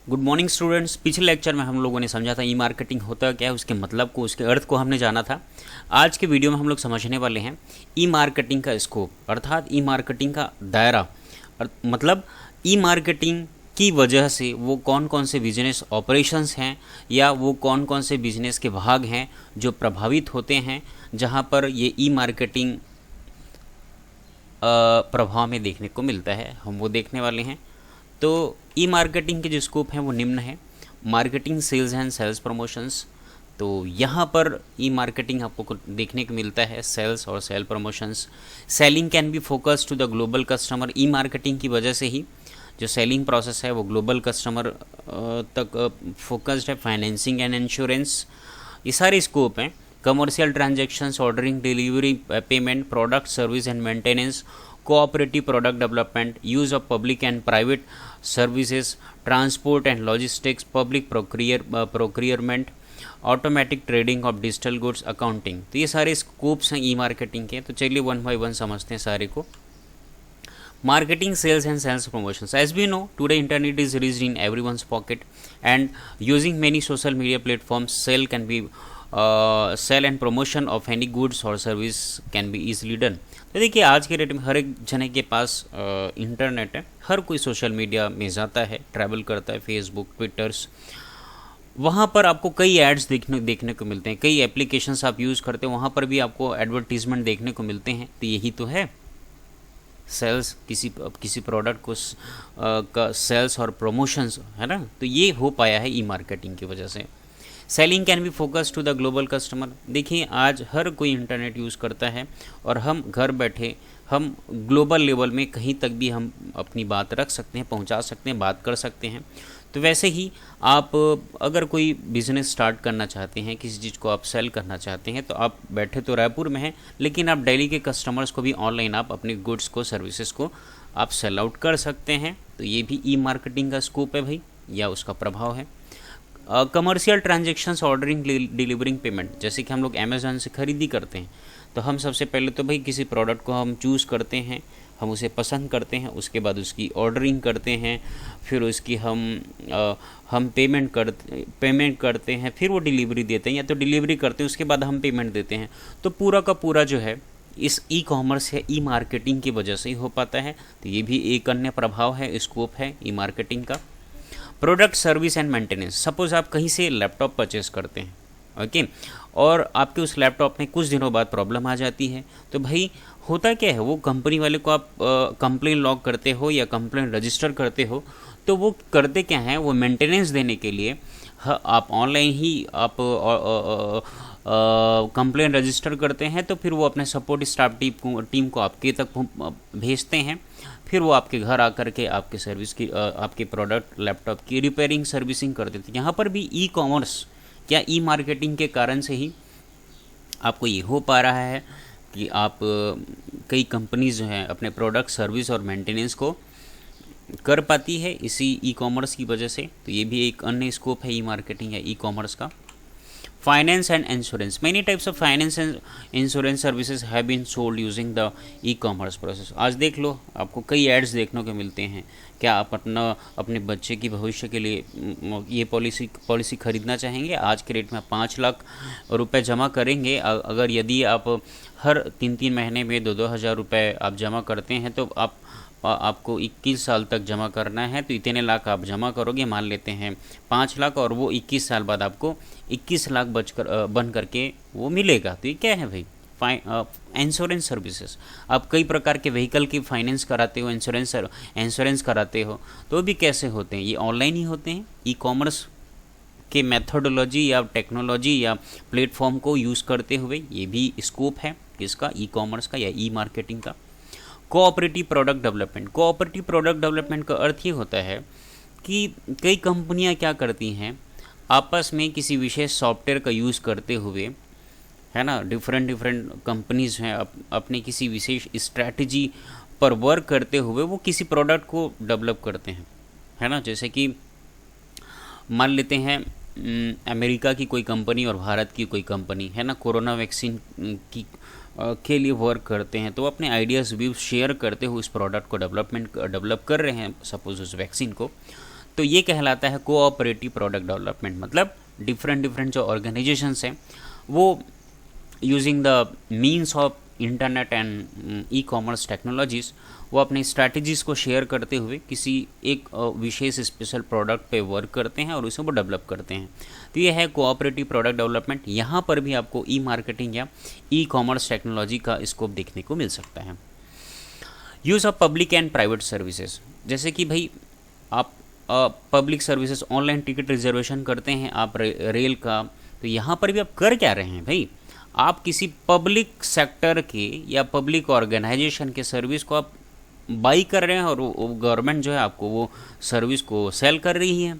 Good morning students. पिछले lecture में हम लोगों ने समझा था ई मार्केटिंग होता क्या है, उसके मतलब को, उसके अर्थ को हमने जाना था। आज के वीडियो में हम लोग समझने वाले हैं ई मार्केटिंग का स्कोप, अर्थात ई मार्केटिंग का दायरा। मतलब ई मार्केटिंग की वजह से वो कौन कौन से बिजनेस ऑपरेशंस हैं या वो कौन कौन से बिजनेस के भाग हैं जो प्रभावित होते हैं, जहाँ पर ये ई मार्केटिंग प्रभाव में देखने को मिलता है, हम वो देखने वाले हैं। तो ई मार्केटिंग के जो स्कोप हैं वो निम्न है। Marketing, sales and sales promotions. तो यहाँ पर ई मार्केटिंग आपको देखने को मिलता है सेल्स और sale promotions. Selling can be focus to the global customer. E marketing की वजह से ही जो सेलिंग प्रोसेस है वो ग्लोबल कस्टमर तक फोकस्ड है। फाइनेंसिंग एंड इंश्योरेंस, ये सारे स्कोप हैं। Commercial transactions, ordering, delivery, payment, product, service and maintenance, cooperative product development, use of public and private services, transport and logistics, public procurement, automatic trading of digital goods, accounting. तो ये सारे scopes हैं ई marketing के। तो चलिए one by one समझते हैं सारे को। Marketing, sales and sales promotions. As we know, today internet is reached in everyone's pocket, and using many social media platforms, sell and promotion of any goods or service can be easily done. तो देखिए आज के date में हर एक जने के पास internet है, हर कोई सोशल मीडिया में जाता है, ट्रैवल करता है, फेसबुक, ट्विटर्स, वहाँ पर आपको कई एड्स देखने को मिलते हैं। कई एप्लीकेशंस आप यूज़ करते हैं, वहाँ पर भी आपको एडवर्टीजमेंट देखने को मिलते हैं। तो यही तो है सेल्स, किसी प्रोडक्ट को का सेल्स और प्रमोशंस, है ना। तो ये हो पाया है ई मार्केटिंग की वजह से। Selling can be focus to the global customer. देखिए आज हर कोई इंटरनेट यूज़ करता है और हम घर बैठे हम ग्लोबल लेवल में कहीं तक भी हम अपनी बात रख सकते हैं, पहुंचा सकते हैं, बात कर सकते हैं। तो वैसे ही आप अगर कोई बिज़नेस स्टार्ट करना चाहते हैं, किसी चीज़ को आप सेल करना चाहते हैं, तो आप बैठे तो रायपुर में हैं, लेकिन आप दिल्ली के कस्टमर्स को भी ऑनलाइन आप अपने गुड्स को, सर्विसेज को आप सेल आउट कर सकते हैं। तो ये भी ई मार्केटिंग का स्कोप है भाई, या उसका प्रभाव है। Commercial transactions, ordering, delivering, payment. जैसे कि हम लोग अमेज़ॉन से खरीदी करते हैं, तो हम सबसे पहले तो भाई किसी प्रोडक्ट को हम चूज़ करते हैं, हम उसे पसंद करते हैं, उसके बाद उसकी ऑर्डरिंग करते हैं, फिर उसकी हम पेमेंट करते हैं, फिर वो डिलीवरी देते हैं, या तो डिलीवरी करते हैं उसके बाद हम पेमेंट देते हैं। तो पूरा का पूरा जो है इस ई कॉमर्स या ई मार्केटिंग की वजह से ही हो पाता है। तो ये भी एक अन्य प्रभाव है, स्कोप है ई मार्केटिंग का। Product, service and maintenance. Suppose आप कहीं से लैपटॉप परचेस करते हैं, ओके, और आपके उस लैपटॉप में कुछ दिनों बाद प्रॉब्लम आ जाती है। तो भाई होता क्या है, वो कंपनी वाले को आप कंप्लेन लॉग करते हो या कंप्लेन रजिस्टर करते हो, तो वो करते क्या हैं, वो मेंटेनेंस देने के लिए आप ऑनलाइन ही आप कंप्लेन रजिस्टर करते हैं। तो फिर वो अपने सपोर्ट स्टाफ टीम को आपके तक भेजते हैं, फिर वो आपके घर आकर के आपके सर्विस की आपके प्रोडक्ट, लैपटॉप की रिपेयरिंग, सर्विसिंग कर देते हैं। यहाँ पर भी ई कॉमर्स या ई मार्केटिंग के कारण से ही आपको ये हो पा रहा है कि आप कई कंपनीज जो हैं अपने प्रोडक्ट, सर्विस और मेंटेनेंस को कर पाती है इसी ई कॉमर्स की वजह से। तो ये भी एक अन्य स्कोप है ई मार्केटिंग या ई कॉमर्स का। Finance and insurance. Many types of finance and insurance services have been sold using the e commerce process. आज देख लो, आपको कई एड्स देखने को मिलते हैं। क्या आप अपने बच्चे की भविष्य के लिए ये पॉलिसी खरीदना चाहेंगे? आज के रेट में 5 लाख रुपए जमा करेंगे। अगर यदि आप हर 3-3 महीने में 2-2 हज़ार रुपये आप जमा करते हैं, तो आपको 21 साल तक जमा करना है। तो इतने लाख आप जमा करोगे, मान लेते हैं 5 लाख, और वो 21 साल बाद आपको 21 लाख बन करके वो मिलेगा। तो ये क्या है भाई, इंश्योरेंस सर्विसेज। आप कई प्रकार के व्हीकल की फाइनेंस कराते हो, इंश्योरेंस कराते हो, तो भी कैसे होते हैं? ये ऑनलाइन ही होते हैं। ई कॉमर्स के मेथोडोलॉजी या टेक्नोलॉजी या प्लेटफॉर्म को यूज़ करते हुए ये भी स्कोप है किसका, ई कॉमर्स का या ई मार्केटिंग का। Cooperative product development. Cooperative product development का अर्थ ये होता है कि कई कंपनियां क्या करती हैं, आपस में किसी विशेष सॉफ्टवेयर का यूज़ करते हुए, है ना, डिफरेंट कंपनीज हैं, अपने किसी विशेष स्ट्रैटेजी पर वर्क करते हुए वो किसी प्रोडक्ट को डेवलप करते हैं, है ना। जैसे कि मान लेते हैं अमेरिका की कोई कंपनी और भारत की कोई कंपनी, है ना, कोरोना वैक्सीन की के लिए वर्क करते हैं, तो अपने आइडियाज़ व्यूज शेयर करते हुए उस प्रोडक्ट को डेवलप कर रहे हैं, सपोज उस वैक्सीन को। तो ये कहलाता है कोऑपरेटिव प्रोडक्ट डेवलपमेंट। मतलब डिफरेंट जो ऑर्गेनाइजेशंस हैं वो using the means of internet and e commerce technologies वो अपनी स्ट्रैटेजीज़ को शेयर करते हुए किसी एक विशेष स्पेशल प्रोडक्ट पे वर्क करते हैं और उसे वो डेवलप करते हैं। तो ये है कोऑपरेटिव प्रोडक्ट डेवलपमेंट। यहाँ पर भी आपको ई मार्केटिंग या ई कॉमर्स टेक्नोलॉजी का स्कोप देखने को मिल सकता है। Use of public and private services, जैसे कि भाई आप public services online ticket reservation करते हैं आप रेल का, तो यहाँ पर भी आप कर क्या रहे हैं भाई, आप किसी पब्लिक सेक्टर के या पब्लिक ऑर्गेनाइजेशन के सर्विस को आप बाई कर रहे हैं और गवर्नमेंट जो है आपको वो सर्विस को सेल कर रही है।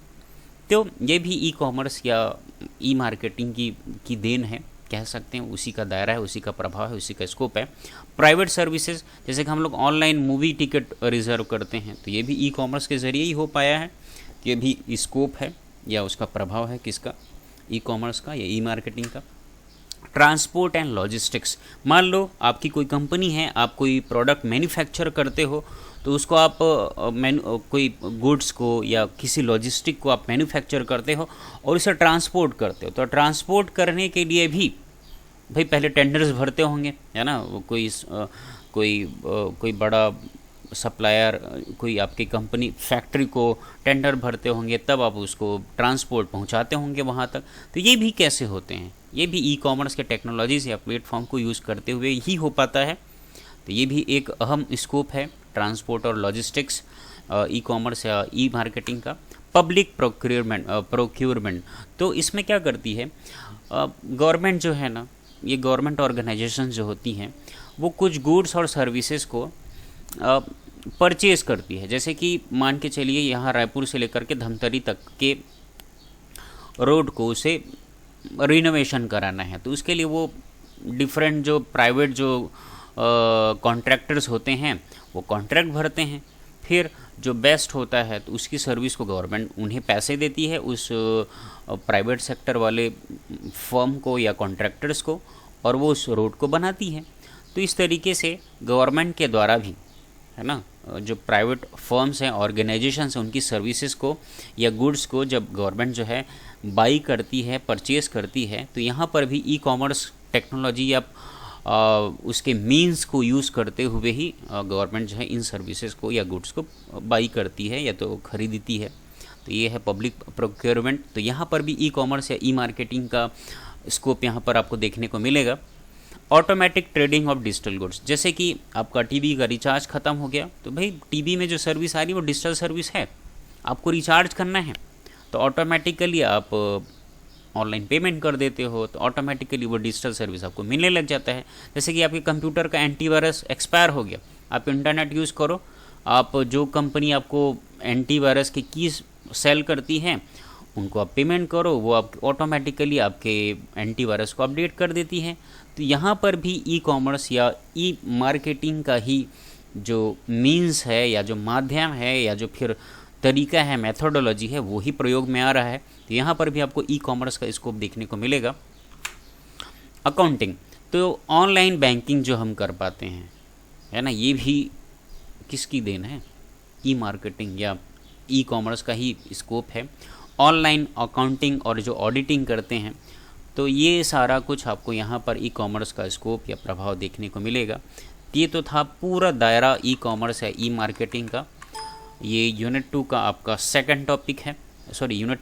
तो ये भी ई कॉमर्स या ई मार्केटिंग की देन है, कह सकते हैं, उसी का दायरा है, उसी का प्रभाव है, उसी का स्कोप है। प्राइवेट सर्विसेज, जैसे कि हम लोग ऑनलाइन मूवी टिकट रिजर्व करते हैं, तो ये भी ई कॉमर्स के ज़रिए ही हो पाया है। ये भी स्कोप है या उसका प्रभाव है किसका, ई कॉमर्स का या ई मार्केटिंग का। ट्रांसपोर्ट एंड लॉजिस्टिक्स, मान लो आपकी कोई कंपनी है, आप कोई प्रोडक्ट मैन्युफैक्चर करते हो, तो उसको आप कोई गुड्स को या किसी लॉजिस्टिक को आप मैन्युफैक्चर करते हो और इसे ट्रांसपोर्ट करते हो। तो ट्रांसपोर्ट करने के लिए भी भाई पहले टेंडर्स भरते होंगे, है ना, कोई बड़ा सप्लायर, कोई आपकी कंपनी फैक्ट्री को टेंडर भरते होंगे, तब आप उसको ट्रांसपोर्ट पहुंचाते होंगे वहां तक। तो ये भी कैसे होते हैं, ये भी ई कॉमर्स के टेक्नोलॉजीज या प्लेटफॉर्म को यूज़ करते हुए ही हो पाता है। तो ये भी एक अहम स्कोप है ट्रांसपोर्ट और लॉजिस्टिक्स ई कॉमर्स या ई मार्केटिंग का। पब्लिक प्रोक्योरमेंट, तो इसमें क्या करती है गवर्नमेंट जो है ना, ये गवर्नमेंट ऑर्गेनाइजेशन जो होती हैं वो कुछ गुड्स और सर्विसेज को परचेज़ करती है। जैसे कि मान के चलिए यहाँ रायपुर से लेकर के धमतरी तक के रोड को उसे रिनोवेशन कराना है, तो उसके लिए वो डिफरेंट जो प्राइवेट जो कॉन्ट्रैक्टर्स होते हैं वो कॉन्ट्रैक्ट भरते हैं। फिर जो बेस्ट होता है तो उसकी सर्विस को गवर्नमेंट उन्हें पैसे देती है, उस प्राइवेट सेक्टर वाले फर्म को या कॉन्ट्रैक्टर्स को, और वो उस रोड को बनाती है। तो इस तरीके से गवर्नमेंट के द्वारा भी, है ना, जो प्राइवेट फर्म्स हैं, ऑर्गेनाइजेशंस हैं, उनकी सर्विसेज को या गुड्स को जब गवर्नमेंट जो है बाई करती है, परचेज़ करती है, तो यहाँ पर भी ई कॉमर्स टेक्नोलॉजी या उसके मीन्स को यूज़ करते हुए ही गवर्नमेंट जो है इन सर्विसेज को या गुड्स को बाई करती है या तो खरीदती है। तो ये है पब्लिक प्रोक्योरमेंट। तो यहाँ पर भी ई कॉमर्स या ई मार्केटिंग का स्कोप यहाँ पर आपको देखने को मिलेगा। Automatic trading of digital goods, जैसे कि आपका टीवी का रिचार्ज ख़त्म हो गया, तो भाई टीवी में जो सर्विस आ रही है वो डिजिटल सर्विस है, आपको रिचार्ज करना है तो ऑटोमेटिकली आप ऑनलाइन पेमेंट कर देते हो, तो ऑटोमेटिकली वो डिजिटल सर्विस आपको मिलने लग जाता है। जैसे कि आपके कंप्यूटर का एंटीवायरस एक्सपायर हो गया, आप इंटरनेट यूज़ करो, आप जो कंपनी आपको एंटीवायरस की कीज़ सेल करती है उनको आप पेमेंट करो, वो आप ऑटोमेटिकली आपके एंटीवायरस को अपडेट कर देती है। तो यहाँ पर भी ई कॉमर्स या ई मार्केटिंग का ही जो मीन्स है या जो माध्यम है या जो फिर तरीका है, मेथोडोलॉजी है, वो ही प्रयोग में आ रहा है। तो यहाँ पर भी आपको ई कॉमर्स का स्कोप देखने को मिलेगा। अकाउंटिंग, तो ऑनलाइन बैंकिंग जो हम कर पाते हैं, है ना, ये भी किसकी देन है, ई मार्केटिंग या ई कॉमर्स का ही स्कोप है। ऑनलाइन अकाउंटिंग और जो ऑडिटिंग करते हैं, तो ये सारा कुछ आपको यहाँ पर ई कॉमर्स का स्कोप या प्रभाव देखने को मिलेगा। ये तो था पूरा दायरा ई कॉमर्स या ई मार्केटिंग का। ये यूनिट 2 का आपका सेकंड टॉपिक है, सॉरी यूनिट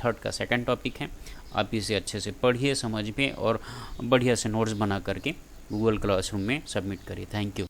थर्ड का सेकंड टॉपिक है। आप इसे अच्छे से पढ़िए, समझिए और बढ़िया से नोट्स बना करके गूगल क्लासरूम में सबमिट करिए। Thank you.